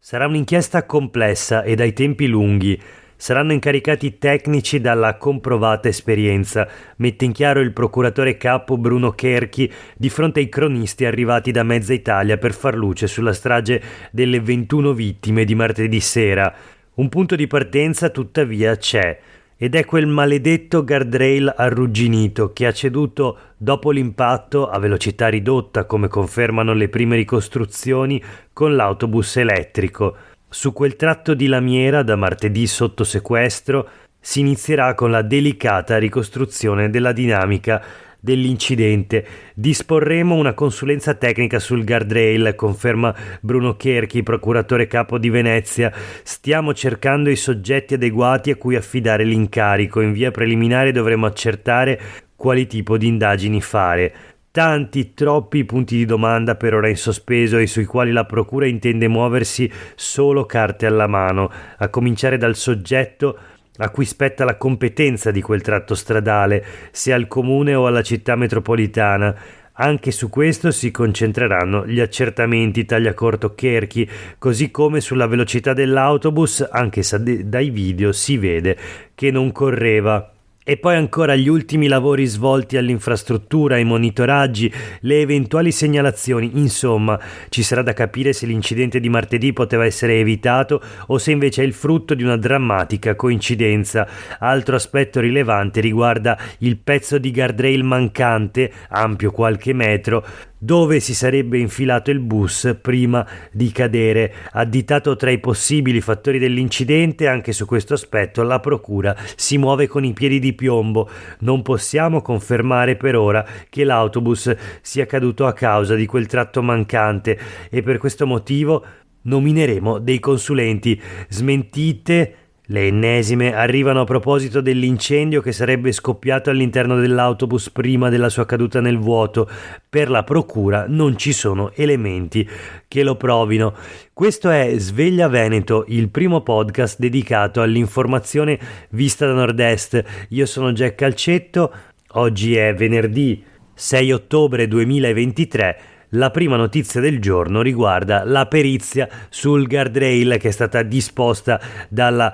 Sarà un'inchiesta complessa e dai tempi lunghi. Saranno incaricati tecnici dalla comprovata esperienza, mette in chiaro il procuratore capo Bruno Cherchi di fronte ai cronisti arrivati da mezza Italia per far luce sulla strage delle 21 vittime di martedì sera. Un punto di partenza tuttavia c'è, ed è quel maledetto guardrail arrugginito che ha ceduto dopo l'impatto a velocità ridotta, come confermano le prime ricostruzioni, con l'autobus elettrico. Su quel tratto di lamiera, da martedì sotto sequestro, si inizierà con la delicata ricostruzione della dinamica dell'incidente. Disporremo una consulenza tecnica sul guardrail, conferma Bruno Cherchi, procuratore capo di Venezia. Stiamo cercando i soggetti adeguati a cui affidare l'incarico. In via preliminare dovremo accertare quali tipo di indagini fare. Troppi punti di domanda per ora in sospeso e sui quali la procura intende muoversi solo carte alla mano, a cominciare dal soggetto a cui spetta la competenza di quel tratto stradale, sia al comune o alla città metropolitana. Anche su questo si concentreranno gli accertamenti, taglia corto Cherchi, così come sulla velocità dell'autobus, anche se dai video si vede che non correva. E poi ancora gli ultimi lavori svolti all'infrastruttura, i monitoraggi, le eventuali segnalazioni. Insomma, ci sarà da capire se l'incidente di martedì poteva essere evitato o se invece è il frutto di una drammatica coincidenza. Altro aspetto rilevante riguarda il pezzo di guardrail mancante, ampio qualche metro, dove si sarebbe infilato il bus prima di cadere. Additato tra i possibili fattori dell'incidente, anche su questo aspetto la procura si muove con i piedi di piombo. Non possiamo confermare per ora che l'autobus sia caduto a causa di quel tratto mancante e per questo motivo nomineremo dei consulenti. Smentite le ennesime arrivano a proposito dell'incendio che sarebbe scoppiato all'interno dell'autobus prima della sua caduta nel vuoto. Per la procura non ci sono elementi che lo provino. Questo è Sveglia Veneto, il primo podcast dedicato all'informazione vista da Nord-Est. Io sono Jack Calcetto, oggi è venerdì 6 ottobre 2023. La prima notizia del giorno riguarda la perizia sul guardrail che è stata disposta dalla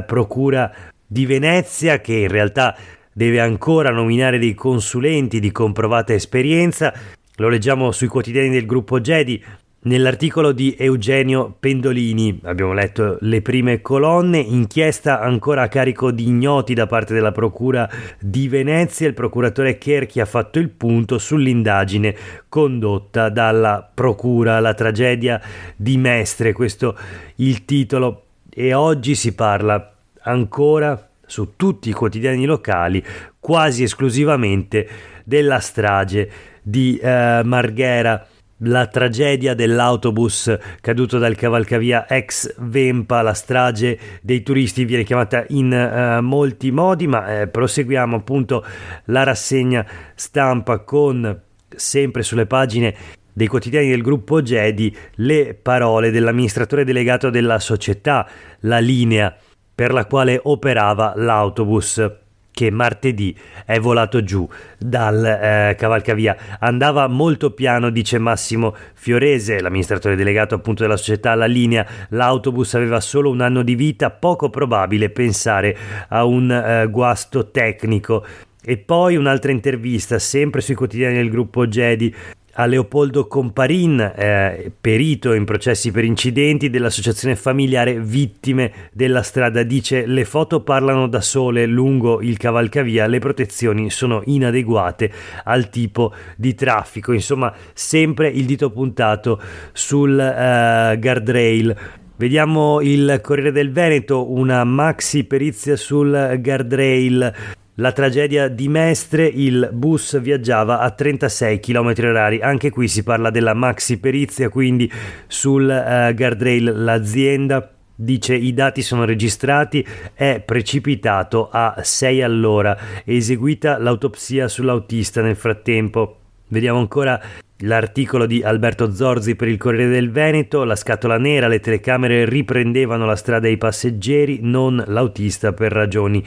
Procura di Venezia, che in realtà deve ancora nominare dei consulenti di comprovata esperienza. Lo leggiamo sui quotidiani del gruppo Gedi. Nell'articolo di Eugenio Pendolini abbiamo letto le prime colonne. Inchiesta ancora a carico di ignoti da parte della Procura di Venezia. Il procuratore Cherchi ha fatto il punto sull'indagine condotta dalla Procura, la tragedia di Mestre, questo il titolo, e oggi si parla ancora su tutti i quotidiani locali quasi esclusivamente della strage di Marghera. La tragedia dell'autobus caduto dal cavalcavia ex Vempa, la strage dei turisti viene chiamata in molti modi, ma proseguiamo appunto la rassegna stampa con, sempre sulle pagine dei quotidiani del gruppo Gedi, le parole dell'amministratore delegato della società, la linea per la quale operava l'autobus, che martedì è volato giù dal cavalcavia. Andava molto piano, dice Massimo Fiorese, l'amministratore delegato appunto della società La Linea. L'autobus aveva solo un anno di vita, poco probabile pensare a un guasto tecnico. E poi un'altra intervista, sempre sui quotidiani del gruppo Gedi, a Leopoldo Comparin, perito in processi per incidenti dell'associazione familiare Vittime della Strada. Dice: le foto parlano da sole lungo il cavalcavia, le protezioni sono inadeguate al tipo di traffico. Insomma, sempre il dito puntato sul guardrail. Vediamo il Corriere del Veneto, una maxi perizia sul guardrail. La tragedia di Mestre, il bus viaggiava a 36 km/h. Anche qui si parla della maxi perizia, quindi sul guardrail. L'azienda dice: i dati sono registrati, è precipitato a 6 all'ora, eseguita l'autopsia sull'autista nel frattempo. Vediamo ancora L'articolo di Alberto Zorzi per il Corriere del Veneto: la scatola nera, le telecamere riprendevano la strada ai passeggeri, non l'autista per ragioni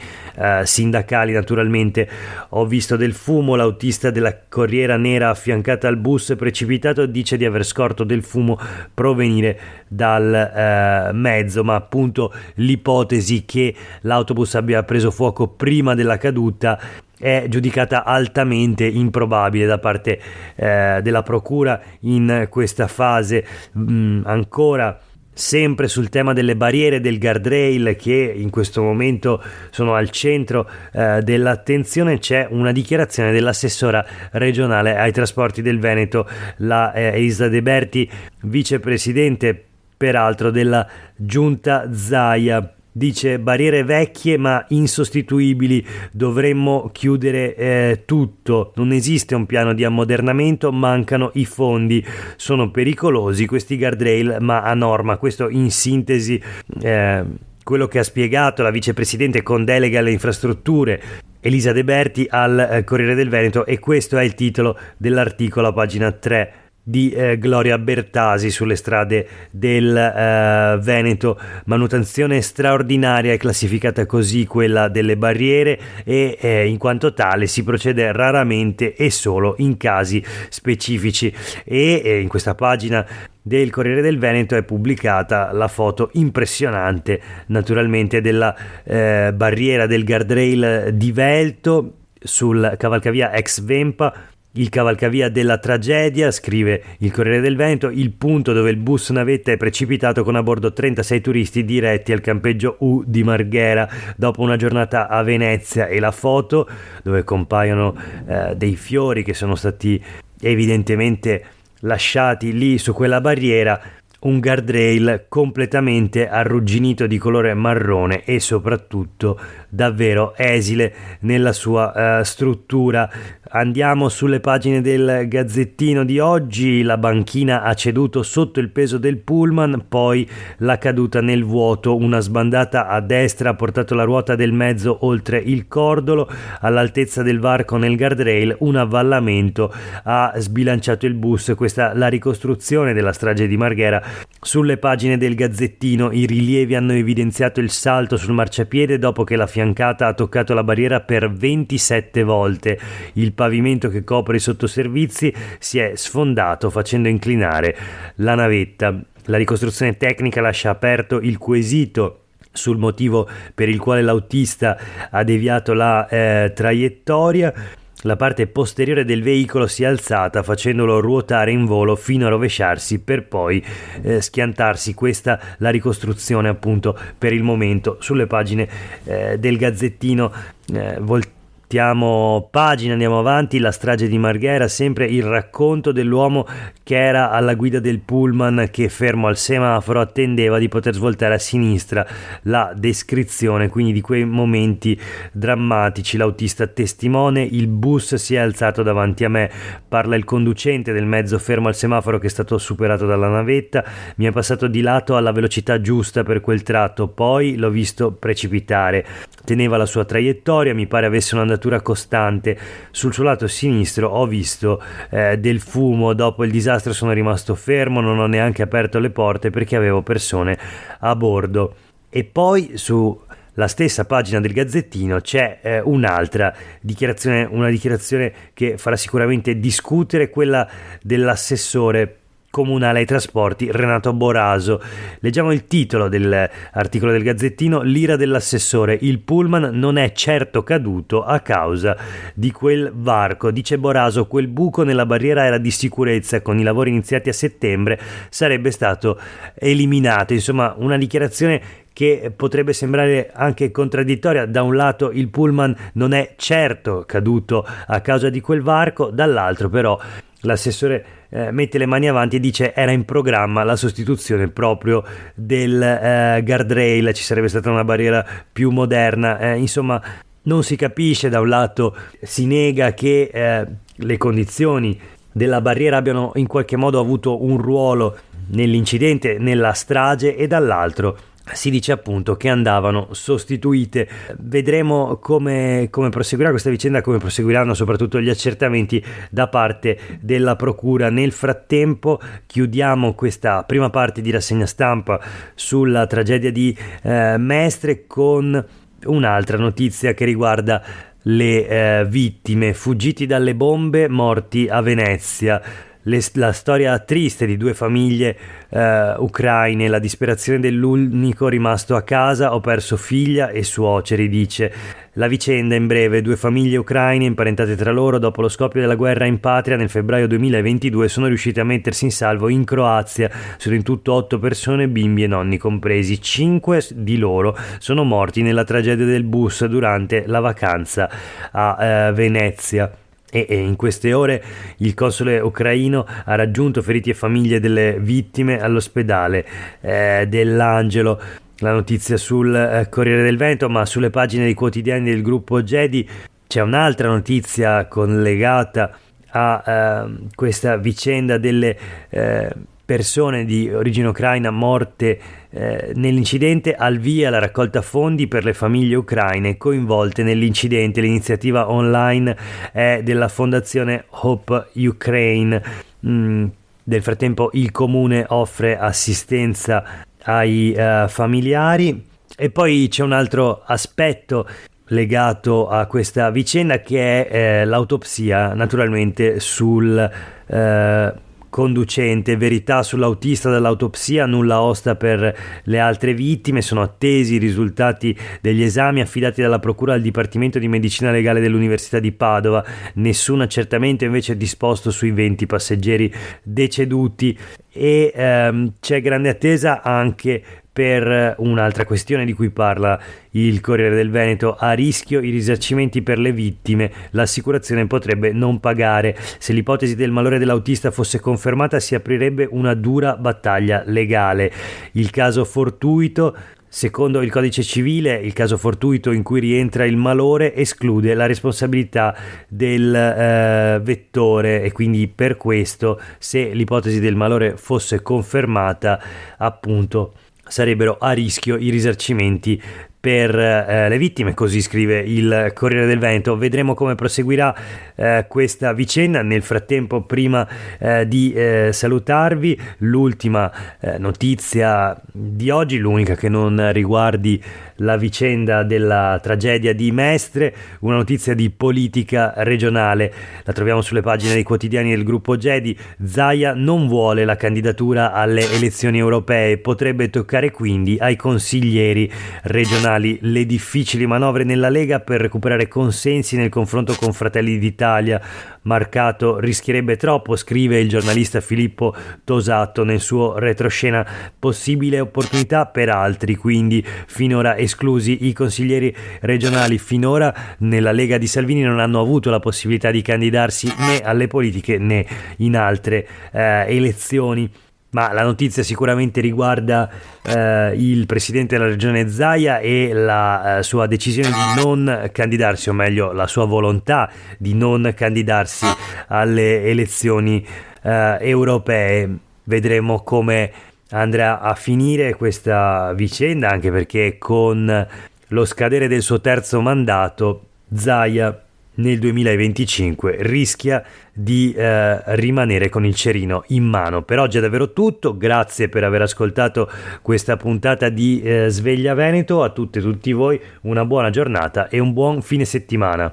sindacali naturalmente. Ho visto del fumo, l'autista della corriera nera affiancata al bus precipitato dice di aver scorto del fumo provenire dal mezzo, ma appunto l'ipotesi che l'autobus abbia preso fuoco prima della caduta è giudicata altamente improbabile da parte della procura in questa fase. Ancora sempre sul tema delle barriere del guardrail, che in questo momento sono al centro dell'attenzione, c'è una dichiarazione dell'assessora regionale ai trasporti del Veneto, la Elisa De Berti, vicepresidente peraltro della giunta Zaia. Dice: barriere vecchie ma insostituibili, dovremmo chiudere tutto, non esiste un piano di ammodernamento, mancano i fondi, sono pericolosi questi guardrail ma a norma. Questo in sintesi quello che ha spiegato la vicepresidente con delega alle infrastrutture Elisa De Berti al Corriere del Veneto, e questo è il titolo dell'articolo a pagina 3 di Gloria Bertasi sulle strade del Veneto. Manutenzione straordinaria è classificata così quella delle barriere, e in quanto tale si procede raramente e solo in casi specifici. E in questa pagina del Corriere del Veneto è pubblicata la foto impressionante naturalmente della barriera del guardrail di Velto sul cavalcavia ex Vempa. Il cavalcavia della tragedia, scrive il Corriere del Veneto, il punto dove il bus navetta è precipitato con a bordo 36 turisti diretti al campeggio U di Marghera dopo una giornata a Venezia, e la foto dove compaiono dei fiori che sono stati evidentemente lasciati lì su quella barriera, un guardrail completamente arrugginito di colore marrone e soprattutto davvero esile nella sua struttura. Andiamo sulle pagine del Gazzettino di oggi. La banchina ha ceduto sotto il peso del pullman, poi la caduta nel vuoto, una sbandata a destra ha portato la ruota del mezzo oltre il cordolo, all'altezza del varco nel guardrail un avvallamento ha sbilanciato il bus. Questa la ricostruzione della strage di Marghera. Sulle pagine del Gazzettino i rilievi hanno evidenziato il salto sul marciapiede dopo che la fiancata ha toccato la barriera per 27 volte. Il pavimento che copre i sottoservizi si è sfondato facendo inclinare la navetta. La ricostruzione tecnica lascia aperto il quesito sul motivo per il quale l'autista ha deviato la traiettoria. La parte posteriore del veicolo si è alzata facendolo ruotare in volo fino a rovesciarsi per poi schiantarsi. Questa la ricostruzione appunto per il momento sulle pagine del Gazzettino. Voltiamo pagina, andiamo avanti. La strage di Marghera, sempre il racconto dell'uomo che era alla guida del pullman che fermo al semaforo attendeva di poter svoltare a sinistra. La descrizione quindi di quei momenti drammatici. L'autista testimone: il bus si è alzato davanti a me, parla il conducente del mezzo fermo al semaforo che è stato superato dalla navetta, mi è passato di lato alla velocità giusta per quel tratto, poi l'ho visto precipitare, teneva la sua traiettoria, mi pare avesse un'andatura costante. Sul suo lato sinistro ho visto del fumo, dopo il disastro sono rimasto fermo, non ho neanche aperto le porte perché avevo persone a bordo. E poi su la stessa pagina del Gazzettino c'è un'altra dichiarazione, una dichiarazione che farà sicuramente discutere, quella dell'assessore comunale ai trasporti Renato Boraso. Leggiamo il titolo dell'articolo del Gazzettino: l'ira dell'assessore, il pullman non è certo caduto a causa di quel varco. Dice Boraso: quel buco nella barriera era di sicurezza, con i lavori iniziati a settembre sarebbe stato eliminato. Insomma, una dichiarazione che potrebbe sembrare anche contraddittoria. Da un lato il pullman non è certo caduto a causa di quel varco, dall'altro però l'assessore mette le mani avanti e dice era in programma la sostituzione proprio del guardrail, ci sarebbe stata una barriera più moderna. Insomma, non si capisce. Da un lato si nega che le condizioni della barriera abbiano in qualche modo avuto un ruolo nell'incidente, nella strage, e dall'altro si dice appunto che andavano sostituite. Vedremo come proseguirà questa vicenda, come proseguiranno soprattutto gli accertamenti da parte della procura. Nel frattempo chiudiamo questa prima parte di rassegna stampa sulla tragedia di Mestre con un'altra notizia che riguarda le vittime fuggiti dalle bombe, morti a Venezia. La storia triste di due famiglie ucraine, la disperazione dell'unico rimasto a casa: ho perso figlia e suoceri, dice. La vicenda in breve: due famiglie ucraine imparentate tra loro dopo lo scoppio della guerra in patria nel febbraio 2022 sono riuscite a mettersi in salvo in Croazia. Sono in tutto 8 persone, bimbi e nonni compresi. 5 di loro sono morti nella tragedia del bus durante la vacanza a Venezia. E in queste ore il console ucraino ha raggiunto feriti e famiglie delle vittime all'ospedale dell'Angelo. La notizia sul Corriere del Veneto, ma sulle pagine dei quotidiani del gruppo Gedi c'è un'altra notizia collegata a questa vicenda delle persone di origine ucraina morte nell'incidente. Al via la raccolta fondi per le famiglie ucraine coinvolte nell'incidente. L'iniziativa online è della fondazione Hope Ukraine. Nel frattempo il comune offre assistenza ai familiari. E poi c'è un altro aspetto legato a questa vicenda, che è l'autopsia naturalmente sul conducente. Verità sull'autista dell'autopsia, nulla osta per le altre vittime. Sono attesi i risultati degli esami affidati dalla procura al Dipartimento di Medicina Legale dell'Università di Padova. Nessun accertamento invece è disposto sui 20 passeggeri deceduti e c'è grande attesa anche per un'altra questione di cui parla il Corriere del Veneto: a rischio i risarcimenti per le vittime, l'assicurazione potrebbe non pagare. Se l'ipotesi del malore dell'autista fosse confermata si aprirebbe una dura battaglia legale. Il caso fortuito: secondo il codice civile, il caso fortuito in cui rientra il malore esclude la responsabilità del vettore, e quindi per questo, se l'ipotesi del malore fosse confermata, appunto sarebbero a rischio i risarcimenti per le vittime. Così scrive il Corriere del Veneto. Vedremo come proseguirà questa vicenda. Nel frattempo, prima di salutarvi, l'ultima notizia di oggi, l'unica che non riguardi la vicenda della tragedia di Mestre, una notizia di politica regionale. La troviamo sulle pagine dei quotidiani del gruppo Gedi. Zaia non vuole la candidatura alle elezioni europee, potrebbe toccare quindi ai consiglieri regionali. Le difficili manovre nella Lega per recuperare consensi nel confronto con Fratelli d'Italia. Marcato rischierebbe troppo, scrive il giornalista Filippo Tosato nel suo retroscena. Possibile opportunità per altri, quindi finora esclusi i consiglieri regionali. Finora nella Lega di Salvini non hanno avuto la possibilità di candidarsi né alle politiche né in altre elezioni. Ma la notizia sicuramente riguarda il presidente della regione Zaia e la sua decisione di non candidarsi, o meglio la sua volontà di non candidarsi alle elezioni europee. Vedremo come andrà a finire questa vicenda, anche perché con lo scadere del suo terzo mandato Zaia nel 2025 rischia di rimanere con il cerino in mano. Per oggi è davvero tutto, grazie per aver ascoltato questa puntata di Sveglia Veneto. A tutte e tutti voi una buona giornata e un buon fine settimana.